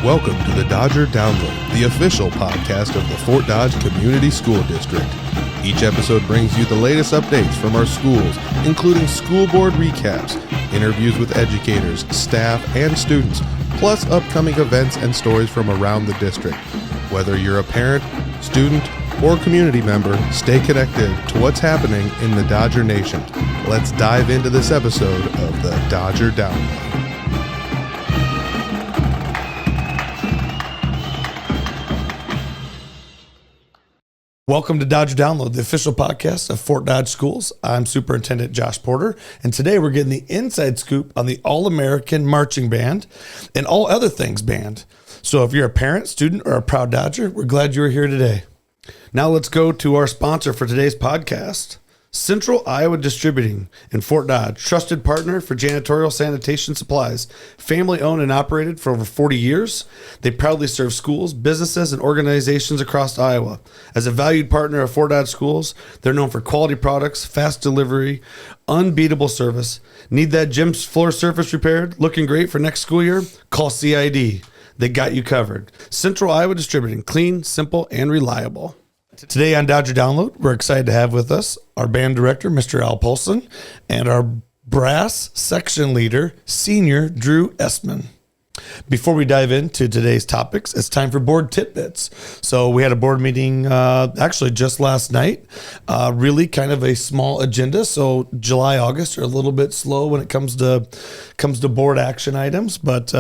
Welcome to the Dodger Download, the official podcast of the Fort Dodge Community School District. Each episode brings you the latest updates from our schools, including school board recaps, interviews with educators, staff, and students, plus upcoming events and stories from around the district. Whether you're a parent, student, or community member, stay connected to what's happening in the Dodger Nation. Let's dive into this episode of the Dodger Download. Welcome to Dodger Download, the official podcast of Fort Dodge Schools. I'm Superintendent Josh Porter, and today we're getting the inside scoop on the All-American Marching Band and all other things band. So if you're a parent, student, or a proud Dodger, we're glad you're here today. Now let's go to our sponsor for today's podcast, Central Iowa Distributing in Fort Dodge, trusted partner for janitorial sanitation supplies, family owned and operated for over 40 years. They proudly serve schools, businesses, and organizations across Iowa. As a valued partner of Fort Dodge Schools, they're known for quality products, fast delivery, unbeatable service. Need that gym floor surface repaired? Looking great for next school year? Call CID. They got you covered. Central Iowa Distributing, clean, simple, and reliable. Today on Dodger Download, we're excited to have with us our band director, Mr. Al Paulson, and our brass section leader, Senior Drew Essman. Before we dive into today's topics, it's time for board tidbits. So we had a board meeting actually just last night, really kind of a small agenda. So July, August are a little bit slow when it comes to board action items, but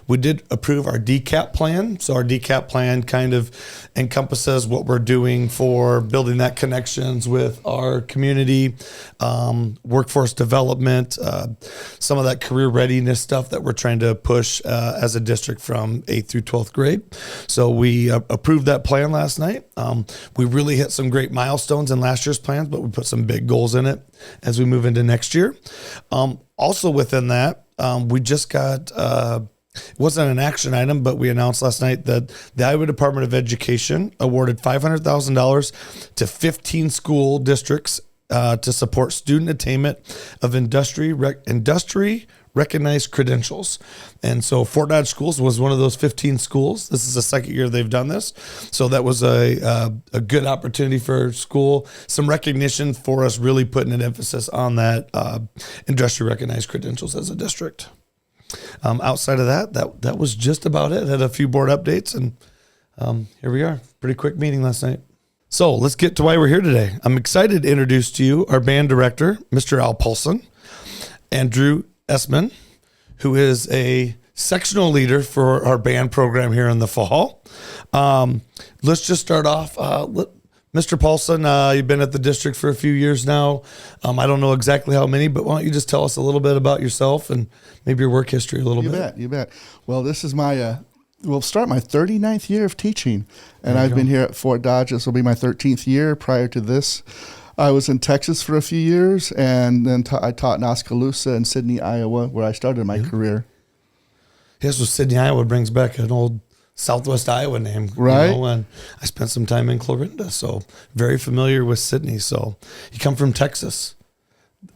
we did approve our DCAP plan. So our DCAP plan kind of encompasses what we're doing for building that connections with our community, workforce development, some of that career readiness stuff that we're trying to push as a district from 8th through 12th grade. So we approved that plan last night. We really hit some great milestones in last year's plans, but we put some big goals in it as we move into next year. Also within that, we just got, it wasn't an action item, but we announced last night that the Iowa Department of Education awarded $500,000 to 15 school districts to support student attainment of industry recognized credentials. And so Fort Dodge Schools was one of those 15 schools. This is the second year they've done this. So that was a good opportunity for school, some recognition for us really putting an emphasis on that industry recognized credentials as a district. Outside of that was just about it. Had a few board updates, and here we are. Pretty quick meeting last night. So let's get to why we're here today. I'm excited to introduce to you our band director, Mr. Al Paulson, and Drew Essman, who is a sectional leader for our band program here in the fall. Let's just start off. Mr. Paulson, you've been at the district for a few years now. I don't know exactly how many, but why don't you just tell us a little bit about yourself and maybe your work history a little bit? You bet. Well, this is my, we'll start my 39th year of teaching, and I've been here at Fort Dodge. This will be my 13th year. Prior to this, I was in Texas for a few years, and then I taught in Oskaloosa and Sidney, Iowa, where I started my career. Yes, so Sidney, Iowa brings back an old Southwest Iowa name, right? And I spent some time in Clarinda, so very familiar with Sidney. So you come from Texas,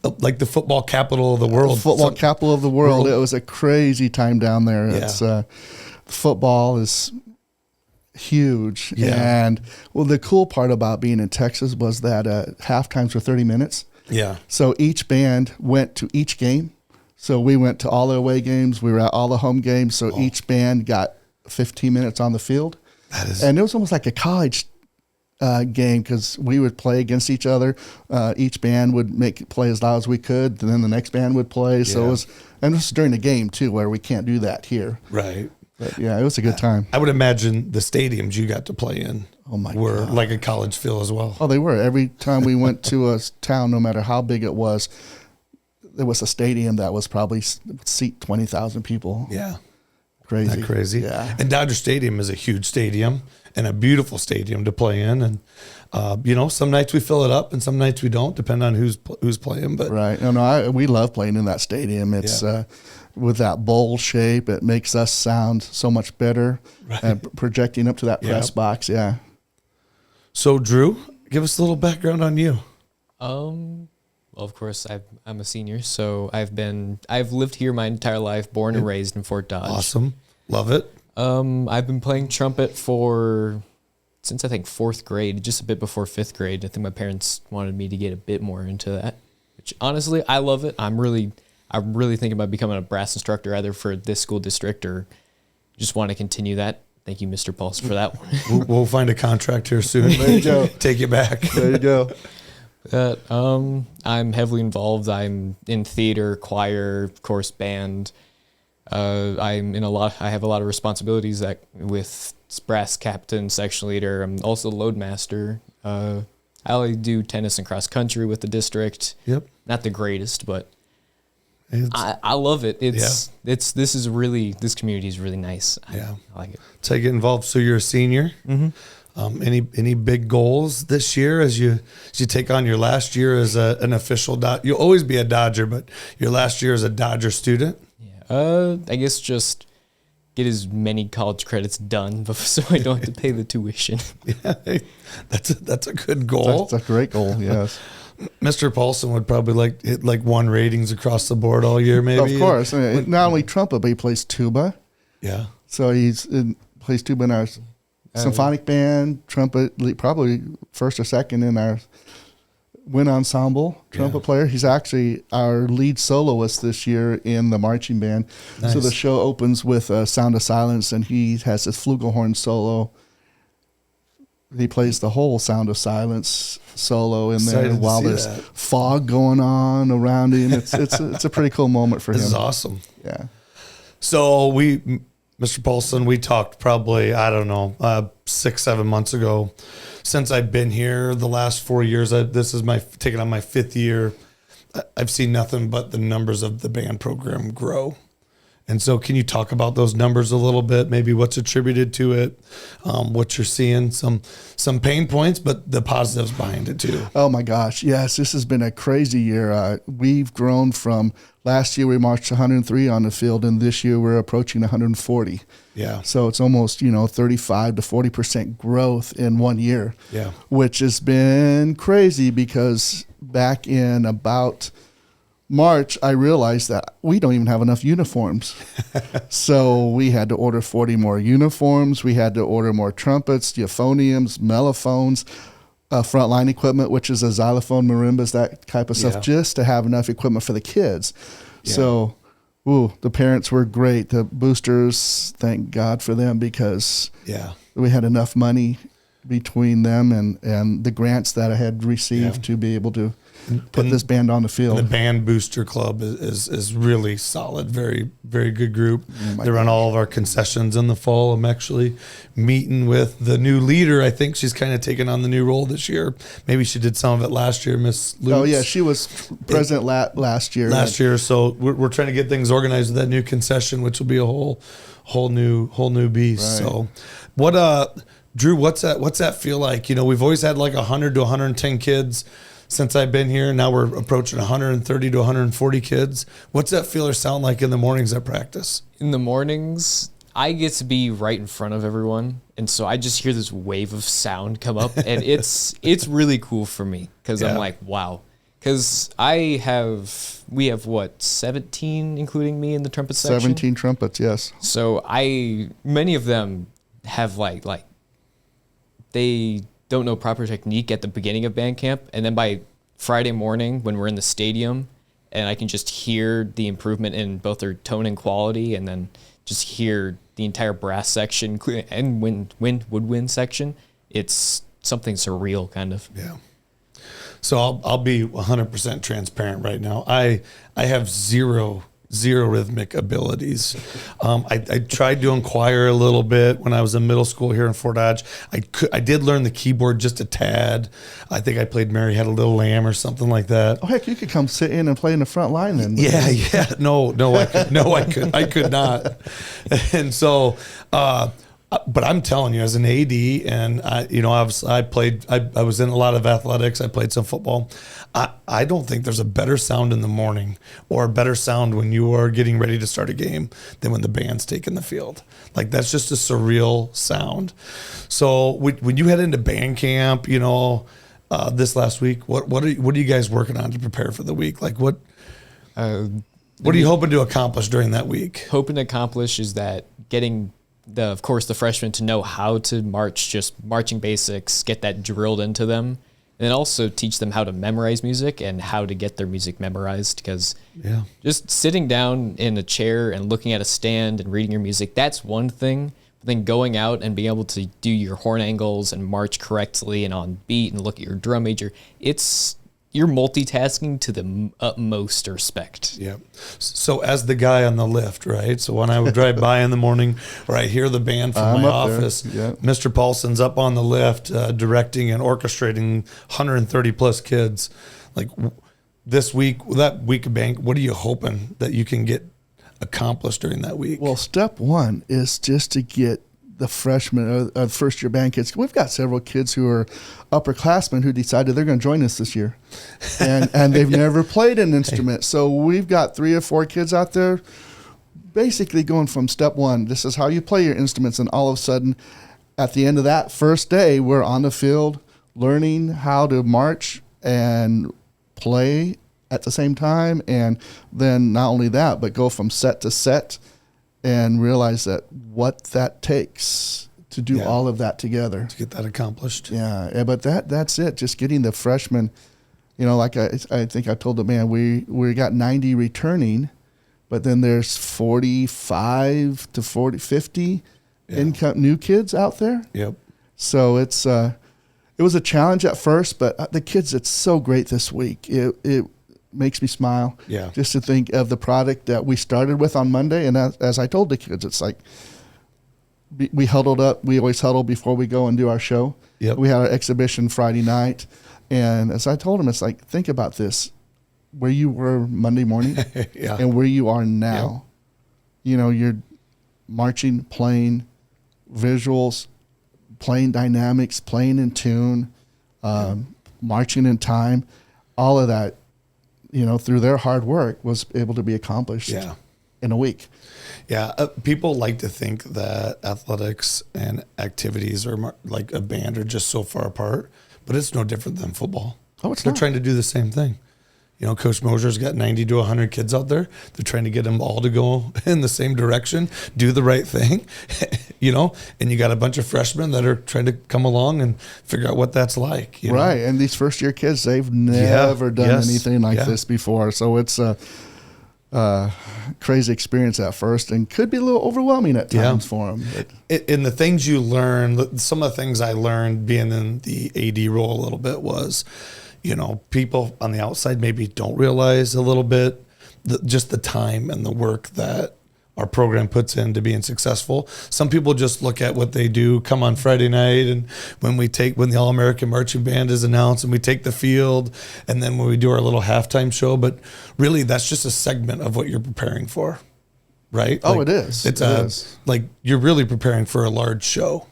like the football capital of the world. Capital of the world. It was a crazy time down there. Yeah. It's football is huge. Yeah. And well, the cool part about being in Texas was that half times were 30 minutes. Yeah. So each band went to each game. So we went to all the away games. We were at all the home games. So each band got 15 minutes on the field. And it was almost like a college game because we would play against each other. Each band would play as loud as we could, and then the next band would play. So it was, and this is during the game too, where we can't do that here. Right. But yeah, it was a good time. I would imagine the stadiums you got to play in were God. like a college feel as well. Oh, they were. Every time we went to a town, no matter how big it was, there was a stadium that was probably seat 20,000 people. Yeah. Crazy. Isn't that crazy? Yeah. And Dodger Stadium is a huge stadium and a beautiful stadium to play in. And, some nights we fill it up and some nights we don't, depending on who's playing. But right. No, we love playing in that stadium. It's with that bowl shape, it makes us sound so much better. Right. And projecting up to that press box. Yeah. So, Drew, give us a little background on you. Well, of course, I'm a senior, so I've lived here my entire life, born and raised in Fort Dodge. Awesome. Love it. I've been playing trumpet since I think 4th grade, just a bit before 5th grade. I think my parents wanted me to get a bit more into that, which honestly, I love it. I'm really thinking about becoming a brass instructor either for this school district or just want to continue that. Thank you, Mr. Paulson, for that one. We'll find a contract here soon. There you go. Take you back. There you go. I'm heavily involved. I'm in theater, choir, of course, band. I have a lot of responsibilities with brass captain, section leader. I'm also loadmaster. I do tennis and cross country with the district. Yep. Not the greatest, but I love it. This community is really nice. I like it. So you get involved. So you're a senior. Mm-hmm. Any big goals this year as you take on your last year as an official You'll always be a Dodger, but your last year as a Dodger student. I guess just get as many college credits done so I don't have to pay the tuition. Yeah, that's a good goal. That's a great goal. Yes. Mr. Paulson would probably hit 1 ratings across the board all year, maybe. Of course. Not only trumpet, but he plays tuba. Yeah. So plays tuba in our symphonic band, trumpet, probably first or second in our wind ensemble trumpet player. He's actually our lead soloist this year in the marching band. Nice. So the show opens with Sound of Silence, and he has his flugelhorn solo. He plays the whole Sound of Silence solo in there while there's fog going on around him. It's a pretty cool moment for him. This is awesome. Yeah. So Mr. Paulson, we talked probably, 6-7 months ago. Since I've been here the last 4 years, this is taking on my 5th year. I've seen nothing but the numbers of the band program grow. And so can you talk about those numbers a little bit, maybe what's attributed to it, what you're seeing, some pain points, but the positives behind it too? Oh my gosh. Yes, this has been a crazy year. We've grown from last year we marched 103 on the field, and this year we're approaching 140. Yeah. So it's almost, 35 to 40% growth in 1 year. Yeah. Which has been crazy because back in about March, I realized that we don't even have enough uniforms. So we had to order 40 more uniforms. We had to order more trumpets, euphoniums, mellophones, frontline equipment, which is a xylophone, marimbas, that type of stuff, just to have enough equipment for the kids. Yeah. So, the parents were great. The boosters, thank God for them, because we had enough money between them and the grants that I had received to be able to put this band on the field. The band booster club is really solid, very, very good group. They run all of our concessions in the fall. I'm actually meeting with the new leader. I think she's kind of taken on the new role this year. Maybe she did some of it last year, Miss Lutz. Oh yeah, she was president last year. So we're trying to get things organized with that new concession, which will be a whole new beast. Right. So what Drew, what's that feel like? We've always had 100 to 110 kids since I've been here. Now we're approaching 130 to 140 kids. What's that feel or sound like in the mornings at practice? In the mornings, I get to be right in front of everyone, and so I just hear this wave of sound come up, and it's really cool for me because I'm like, wow. Because we have 17, including me in the trumpet section? 17 trumpets, yes. So many of them have they don't know proper technique at the beginning of band camp, and then by Friday morning when we're in the stadium and I can just hear the improvement in both their tone and quality, and then just hear the entire brass section and woodwind section, it's something surreal kind of. Yeah. So I'll be 100% transparent right now. I have zero rhythmic abilities. I tried to inquire a little bit when I was in middle school here in Fort Dodge. I did learn the keyboard just a tad. I think I played Mary Had a Little Lamb or something like that. Oh heck, you could come sit in and play in the front line then. Yeah. No, I could not. And so, but I'm telling you, as an AD, and I was in a lot of athletics. I played some football. I don't think there's a better sound in the morning or a better sound when you are getting ready to start a game than when the band's taking the field. That's just a surreal sound. So when you head into band camp, this last week, what are you guys working on to prepare for the week? What are you hoping to accomplish during that week? Hoping to accomplish is that getting of course, the freshmen to know how to march, just marching basics, get that drilled into them. And then also teach them how to memorize music and how to get their music memorized, because just sitting down in a chair and looking at a stand and reading your music, that's one thing. But then going out and being able to do your horn angles and march correctly and on beat and look at your drum major, you're multitasking to the utmost respect. Yeah. So as the guy on the lift, right? So when I would drive by in the morning, or I hear the band from my office, Mr. Paulson's up on the lift, directing and orchestrating 130 plus kids. Like this week, that week of bank, what are you hoping that you can get accomplished during that week? Well, step one is just to get the freshmen or first year band kids. We've got several kids who are upperclassmen who decided they're going to join us this year, and they've never played an instrument. So we've got 3 or 4 kids out there basically going from step one, this is how you play your instruments, and all of a sudden at the end of that first day, we're on the field learning how to march and play at the same time. And then not only that, but go from set to set and realize that what that takes to do all of that together. To get that accomplished. Yeah, but that's it. Just getting the freshmen, like I think I told the man, we got 90 returning, but then there's 45 to 50 new kids out there. Yep. So it was a challenge at first, but the kids, it's so great this week. It makes me smile. Yeah. Just to think of the product that we started with on Monday. And as I told the kids, it's like we huddled up. We always huddle before we go and do our show. Yep. We had our exhibition Friday night. And as I told them, it's like, think about this, where you were Monday morning and where you are now. Yep. You're marching, playing, visuals, playing dynamics, playing in tune, marching in time, all of that, through their hard work was able to be accomplished in a week. Yeah. People like to think that athletics and activities are like a band are just so far apart, but it's no different than football. Oh, it's They're not. trying to do the same thing. Coach Mosier's got 90 to 100 kids out there. They're trying to get them all to go in the same direction, do the right thing, and you got a bunch of freshmen that are trying to come along and figure out what that's like. Right. And these first year kids, they've never done anything like this before. So it's a crazy experience at first and could be a little overwhelming at times for them. And the things you learn, some of the things I learned being in the AD role a little bit was, people on the outside maybe don't realize a little bit just the time and the work that our program puts into being successful. Some people just look at what they do, come on Friday night, and when the All-American Marching Band is announced and we take the field, and then when we do our little halftime show, but really that's just a segment of what you're preparing for, right? Oh, it is. It's like you're really preparing for a large show.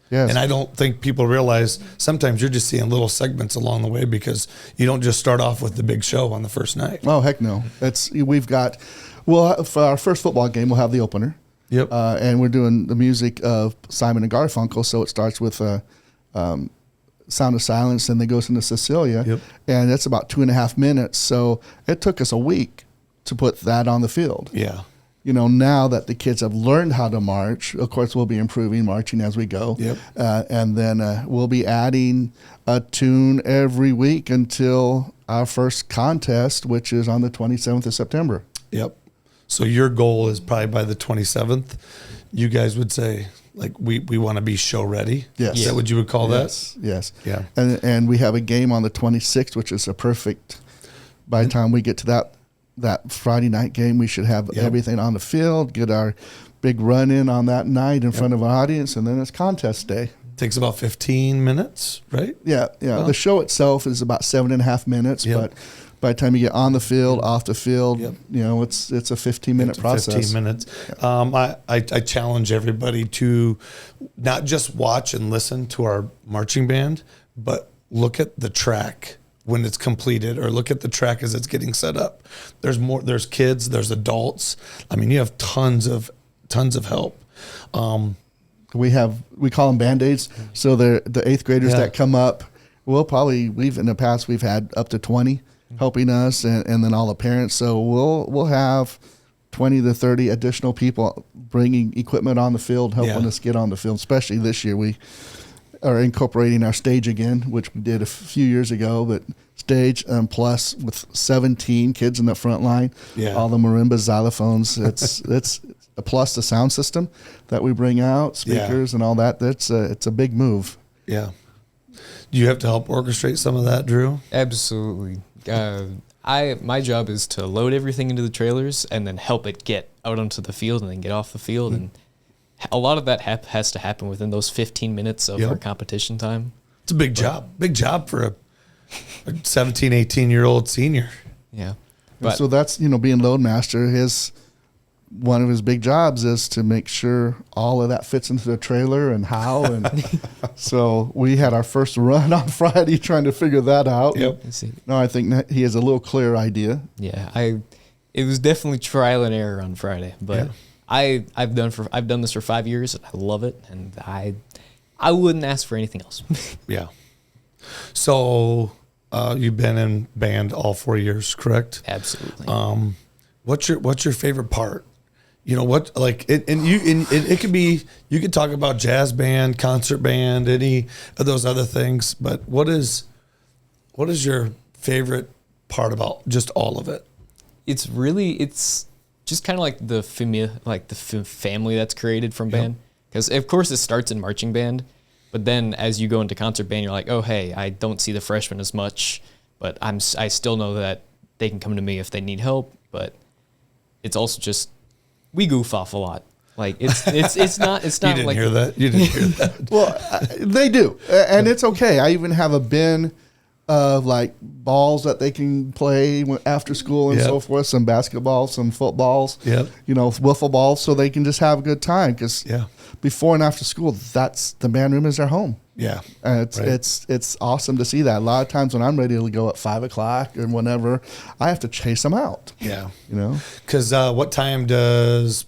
Yes. And I don't think people realize sometimes you're just seeing little segments along the way because you don't just start off with the big show on the first night. Oh, heck no. For our first football game, we'll have the opener. Yep. And we're doing the music of Simon and Garfunkel. So it starts with Sound of Silence, and then goes into Cecilia. Yep. And it's about 2.5 minutes. So it took us a week to put that on the field. Yeah. Now that the kids have learned how to march, of course, we'll be improving marching as we go. Yep. And then we'll be adding a tune every week until our first contest, which is on the 27th of September. Yep. So your goal is probably by the 27th, you guys would say, like, we want to be show ready. Yes. Is that what you would call that? Yes. Yeah. And we have a game on the 26th, which is a perfect, by the time we get to that Friday night game, we should have everything on the field, get our big run in on that night in front of an audience, and then it's contest day. Takes about 15 minutes, right? Yeah. Well, the show itself is about 7.5 minutes, but by the time you get on the field, off the field, it's a 15-minute process. 15 minutes. I challenge everybody to not just watch and listen to our marching band, but look at the track when it's completed, or look at the track as it's getting set up. There's kids, there's adults. I mean, you have tons of help. We call them Band-Aids. So they're the 8th graders that come up. In the past, we've had up to 20 helping us, and then all the parents. So we'll have 20 to 30 additional people bringing equipment on the field, helping us get on the field. Especially this year, we are incorporating our stage again, which we did a few years ago, but stage plus with 17 kids in the front line, all the marimbas, xylophones. It's plus the sound system that we bring out, speakers and all that. It's a big move. Yeah. Do you have to help orchestrate some of that, Drew? Absolutely. My job is to load everything into the trailers and then help it get out onto the field and then get off the field. And a lot of that has to happen within those 15 minutes of our competition time. It's a big job. Big job for a 17, 18-year-old senior. Yeah. But, so that's, being load master, one of his big jobs is to make sure all of that fits into the trailer and how. And so we had our first run on Friday trying to figure that out. Yep. No, I think he has a little clearer idea. Yeah, it was definitely trial and error on Friday, but I've done this for 5 years and I love it, and I wouldn't ask for anything else. Yeah. So you've been in band all 4 years, correct? Absolutely. What's your favorite part? What, like, it could be, you could talk about jazz band, concert band, any of those other things, but what is your favorite part about just all of it? It's just kind of like the family that's created from band. Because of course it starts in marching band, but then as you go into concert band, you're like, oh, hey, I don't see the freshmen as much, but I still know that they can come to me if they need help. But it's also just, we goof off a lot. Like it's not you didn't hear that. You didn't hear that. Well, they do, and it's okay. I even have a bin of like balls that they can play after school and so forth. Some basketball, some footballs. Wiffle balls, so they can just have a good time. Because before and after school, that's the band room is their home. Yeah, and it's awesome to see that. A lot of times when I'm ready to go at 5 o'clock or whenever, I have to chase them out. Yeah, because what time does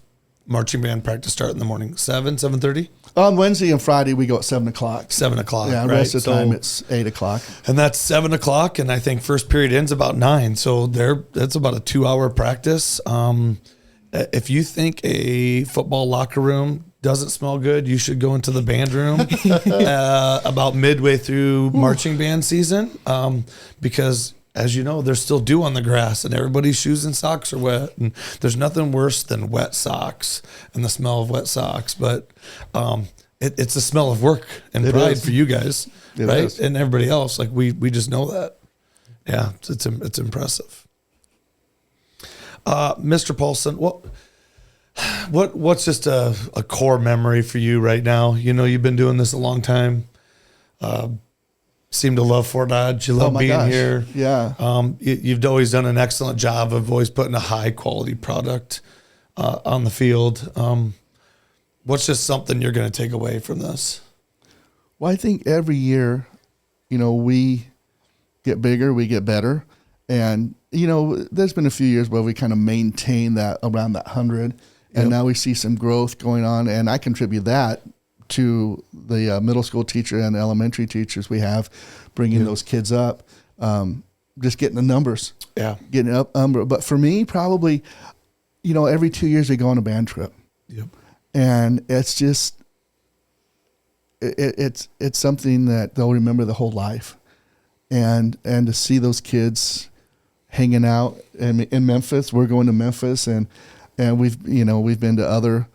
marching band practice start in the morning? 7:30. On Wednesday and Friday we go at 7 o'clock. 7 o'clock. Yeah, the rest of the time it's 8 o'clock. And that's 7 o'clock, and I think first period ends about 9. So that's about a 2-hour practice. If you think a football locker room doesn't smell good, you should go into the band room about midway through marching band season, because as you know, there's still dew on the grass and everybody's shoes and socks are wet, and there's nothing worse than wet socks and the smell of wet socks. But it's a smell of work and pride for you guys, right? And everybody else. Like we just know that. Yeah, it's impressive. Mr. Paulson, what's just a core memory for you right now? You've been doing this a long time. Seem to love Fort Dodge. You love being here. Yeah. You've always done an excellent job of always putting a high quality product on the field. What's just something you're going to take away from this? Well, I think every year, we get bigger, we get better. And, there's been a few years where we kind of maintain that around that 100. And now we see some growth going on. And I contribute that to the middle school teacher and elementary teachers we have, bringing those kids up, just getting the numbers. Yeah. Getting up. But for me, probably, every 2 years we go on a band trip. Yep. And it's just, it's something that they'll remember the whole life. And to see those kids hanging out in Memphis, we're going to Memphis, and we've been to other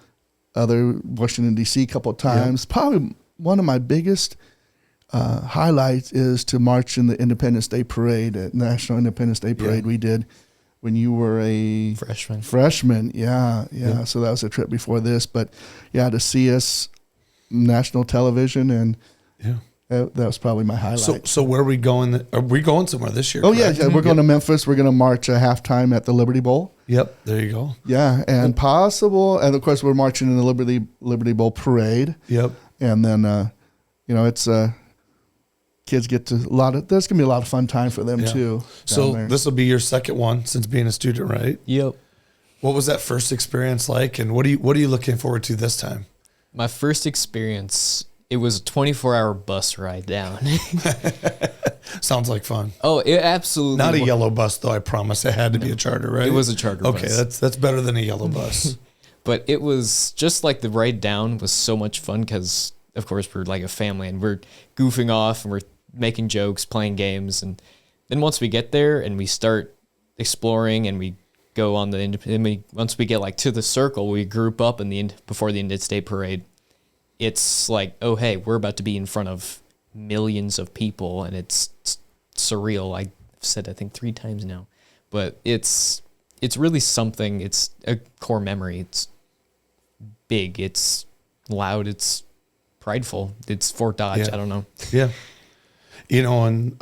Washington D.C. a couple of times. Yep. Probably one of my biggest highlights is to march in the Independence Day Parade at National Independence Day Parade we did when you were a freshman. Yeah. So that was a trip before this, but to see us national television, and that was probably my highlight. So where are we going? Are we going somewhere this year? Oh, correct? Yeah. We're going to Memphis. We're going to march a halftime at the Liberty Bowl. Yep. There you go. Yeah. And of course, we're marching in the Liberty Bowl parade. Yep. And then, it's kids get to there's going to be a lot of fun time for them too. So this will be your second one since being a student, right? Yep. What was that first experience like? And what are you looking forward to this time? My first experience, It was a 24-hour bus ride down. Sounds like fun. Oh, it absolutely Not a yellow bus, though, I promise. It had to be a charter, right? It was a charter bus. Okay, that's better than a yellow bus. But it was just like the ride down was so much fun because, of course, we're like a family and we're goofing off and we're making jokes, playing games. And then once we get there and we start exploring and we go on once we get like to the circle, we group up before the Interstate Parade. It's like, oh, hey, we're about to be in front of millions of people, and it's surreal. I've said, I think 3 times now, but it's really something. It's a core memory. It's big. It's loud. It's prideful. It's Fort Dodge. Yeah. I don't know. Yeah. And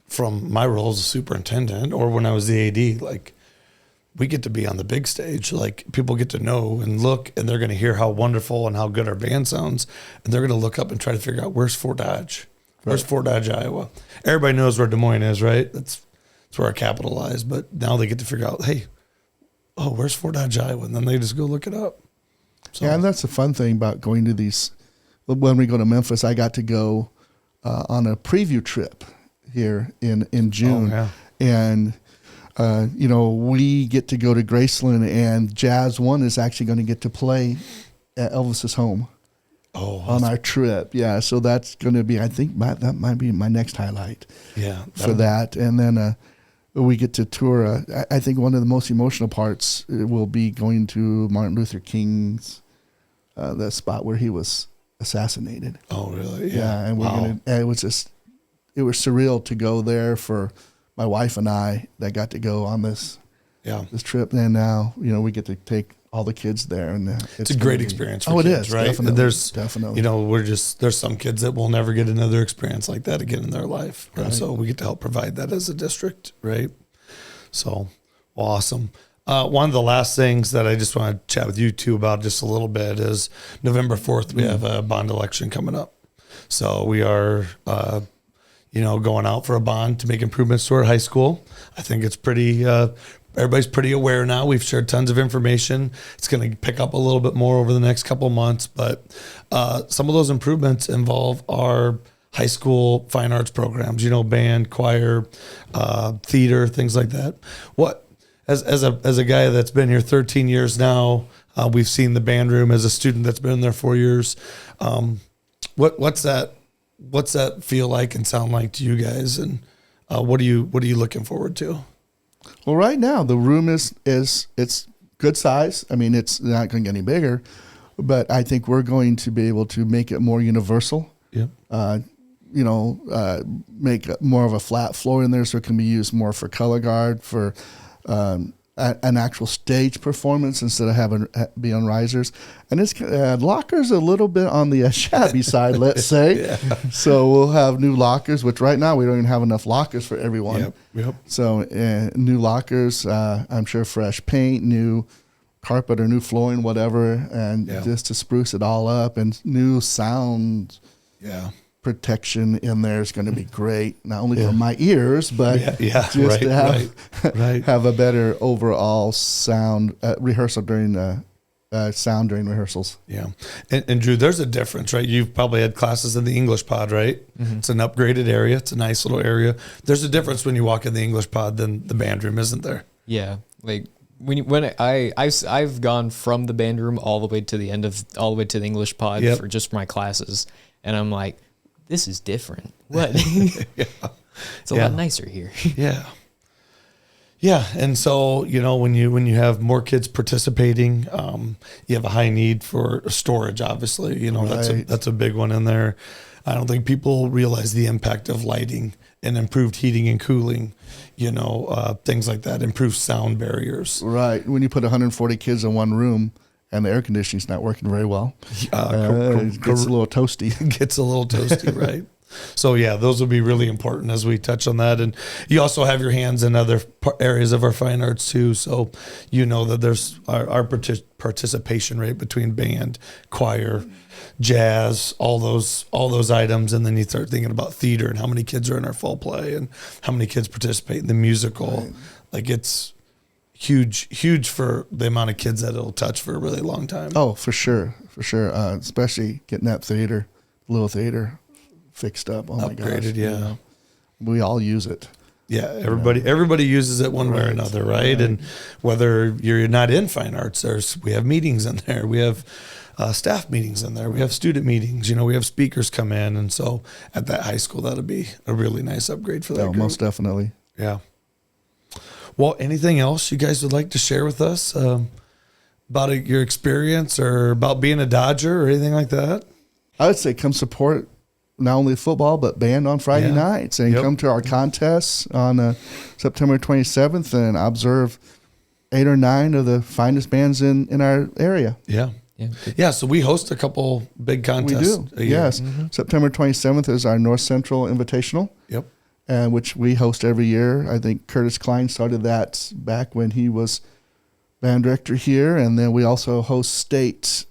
from my role as a superintendent or when I was the AD, like, we get to be on the big stage. Like, people get to know and look, and they're going to hear how wonderful and how good our band sounds. And they're going to look up and try to figure out, where's Fort Dodge? Where's Fort Dodge, Iowa? Everybody knows where Des Moines is, right? That's where our capital lies. But now they get to figure out, hey, where's Fort Dodge, Iowa? And then they just go look it up. So, yeah, and that's the fun thing about going to these. When we go to Memphis, I got to go on a preview trip here in June. Oh, yeah. And we get to go to Graceland, and Jazz One is actually going to get to play at Elvis's home on our trip. Yeah, so that's going to be, I think that might be my next highlight. Yeah, for that. And then we get to tour. I think one of the most emotional parts will be going to Martin Luther King's the spot where he was assassinated. Oh, really? Yeah, and it was surreal to go there for my wife and I that got to go on this trip. And now, we get to take all the kids there, and it's a great experience for kids, it is, right? Definitely, definitely. There's some kids that will never get another experience like that again in their life. Right. And so we get to help provide that as a district, right? So awesome. One of the last things that I just want to chat with you two about just a little bit is November 4th, we have a bond election coming up. So we are, going out for a bond to make improvements to our high school. I think it's pretty, everybody's pretty aware now. We've shared tons of information. It's going to pick up a little bit more over the next couple of months, but some of those improvements involve our high school fine arts programs, band, choir, theater, things like that. As a guy that's been here 13 years now, we've seen the band room as a student that's been there 4 years. What's that feel like and sound like to you guys? And what are you looking forward to? Well, right now the room is it's good size. I mean, it's not going to get any bigger, but I think we're going to be able to make it more universal. Yeah. Make more of a flat floor in there so it can be used more for color guard, for an actual stage performance instead of having be on risers. And it's lockers a little bit on the shabby side, let's say. Yeah. So we'll have new lockers, which right now we don't even have enough lockers for everyone. Yep. So new lockers, I'm sure fresh paint, new carpet or new flooring, whatever, and just to spruce it all up, and new sound. Yeah. Protection in there is going to be great, not only for my ears, but just to have a better overall sound rehearsal during sound during rehearsals. Yeah, and Drew, there's a difference, right? You've probably had classes in the English pod, right? Mm-hmm. It's an upgraded area. It's a nice little area. There's a difference when you walk in the English pod than the band room, isn't there? Yeah, like I've gone from the band room all the way to the English pod for just my classes, and I'm like, this is different. What? It's a lot nicer here. Yeah. And so, when you have more kids participating, you have a high need for storage, obviously. That's a big one in there. I don't think people realize the impact of lighting and improved heating and cooling, things like that, improved sound barriers. Right. When you put 140 kids in one room, and the air conditioning's not working very well. It gets a little toasty. Right? So, those will be really important as we touch on that. And you also have your hands in other areas of our fine arts, too. So, that there's our participation rate between band, choir, jazz, all those items. And then you start thinking about theater and how many kids are in our fall play and how many kids participate in the musical. Right. Like, it's huge for the amount of kids that it'll touch for a really long time. Oh, for sure. Especially getting that theater little theater fixed up. Oh my gosh. Upgraded, yeah. You know, we all use it. Yeah, everybody uses it one way or another, right? And whether you're not in fine arts, we have meetings in there. We have staff meetings in there. We have student meetings. You know, we have speakers come in, and so at that high school, that'll be a really nice upgrade for that group. Most definitely. Yeah. Well, anything else you guys would like to share with us about your experience or about being a Dodger or anything like that? I would say come support not only football, but band on Friday nights, and come to our contests on September 27th and observe 8 or 9 of the finest bands in our area. Yeah. So we host a couple big contests. We do. Yes. September 27th is our North Central Invitational. Yep. And which we host every year. I think Curtis Klein started that back when he was band director here, and then we also host state.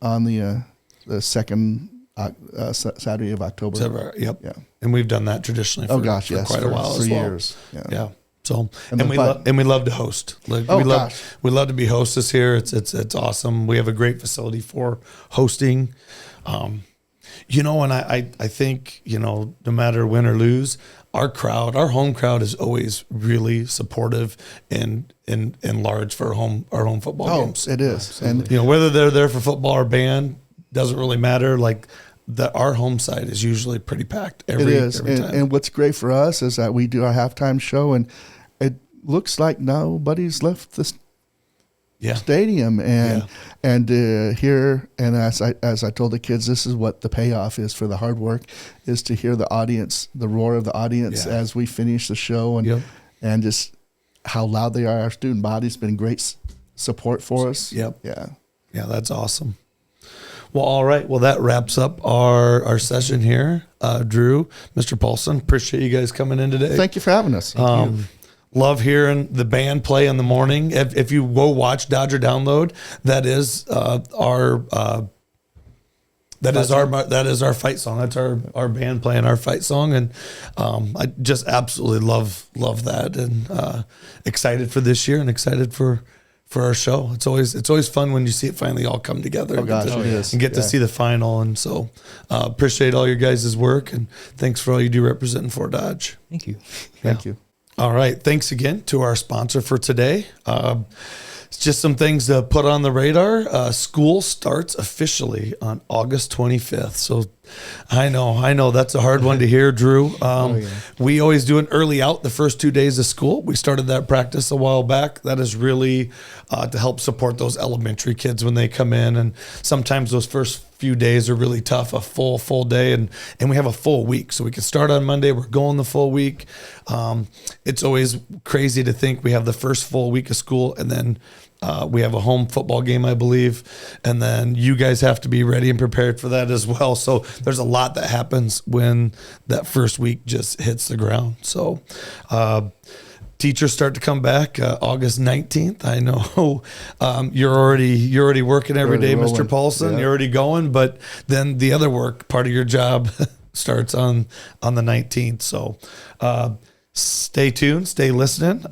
On the second Saturday of October. Yeah. And we've done that traditionally for quite a while as well. Years. Yeah. So and we love to host. We love to be hostess here. It's awesome. We have a great facility for hosting. You know, and I think, you know, no matter win or lose, our home crowd is always really supportive and large for our home football games. It is. And you know, whether they're there for football or band, doesn't really matter. Like our home side is usually pretty packed every time. And what's great for us is that we do our halftime show, and it looks like nobody's left the stadium. And here, and as I told the kids, this is what the payoff is for the hard work, is to hear the audience, the roar of the audience as we finish the show, and just how loud they are. Our student body's been great support for us. Yeah, that's awesome. Well, all right. Well, that wraps up our session here. Drew, Mr. Paulson, appreciate you guys coming in today. Thank you for having us. Love hearing the band play in the morning. If you go watch Dodger Download, that is our fight song. That's our band playing our fight song, and I just absolutely love that, and excited for this year and excited for our show. It's always fun when you see it finally all come together. It is. And get to see the final. And so appreciate all your guys' work, and thanks for all you do representing Fort Dodge. Thank you. Thank you. All right. Thanks again to our sponsor for today. Just some things to put on the radar. School starts officially on August 25th. So I know that's a hard one to hear, Drew. We always do an early out the first 2 days of school. We started that practice a while back. That is really to help support those elementary kids when they come in. And sometimes those first few days are really tough, a full day. And we have a full week. So we can start on Monday. We're going the full week. It's always crazy to think we have the first full week of school, and then we have a home football game, I believe, and then you guys have to be ready and prepared for that as well. So there's a lot that happens when that first week just hits the ground. So teachers start to come back August 19th. I know you're already working every day, rolling. Mr. Paulson. You're already going, but then the other work part of your job starts on the 19th. So stay tuned, stay listening.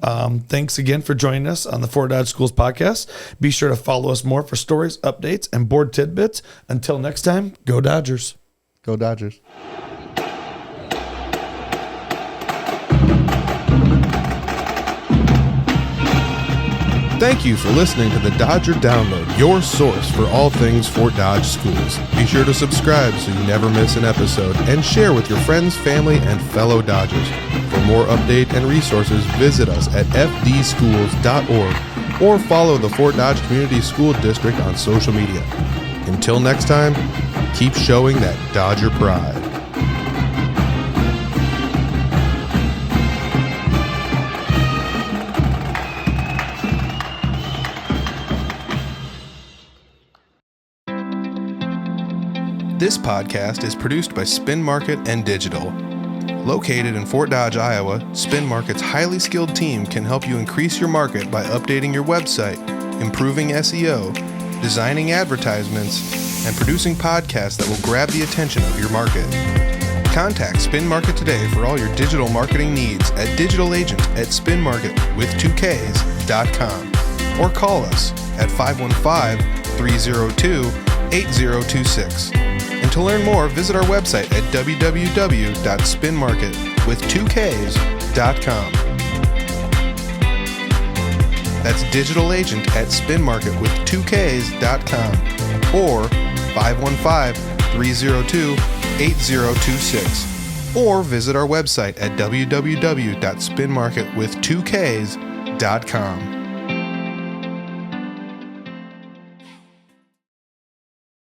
Thanks again for joining us on the Fort Dodge Schools podcast. Be sure to follow us more for stories, updates, and board tidbits. Until next time, go Dodgers. Go Dodgers. Thank you for listening to the Dodger Download, your source for all things Fort Dodge Schools. Be sure to subscribe so you never miss an episode, and share with your friends, family, and fellow Dodgers. For more update and resources, visit us at fdschools.org or follow the Fort Dodge Community School District on social media. Until next time, keep showing that Dodger pride. This podcast is produced by Spin Market and Digital. Located in Fort Dodge, Iowa, Spin Market's highly skilled team can help you increase your market by updating your website, improving SEO, designing advertisements, and producing podcasts that will grab the attention of your market. Contact Spin Market today for all your digital marketing needs at digitalagent@spinmarket.com or call us at 515-302-8026. And to learn more, visit our website at www.spinmarket.com. That's digital agent at spinmarket.com or 515-302-8026. Or visit our website at www.spinmarket.com.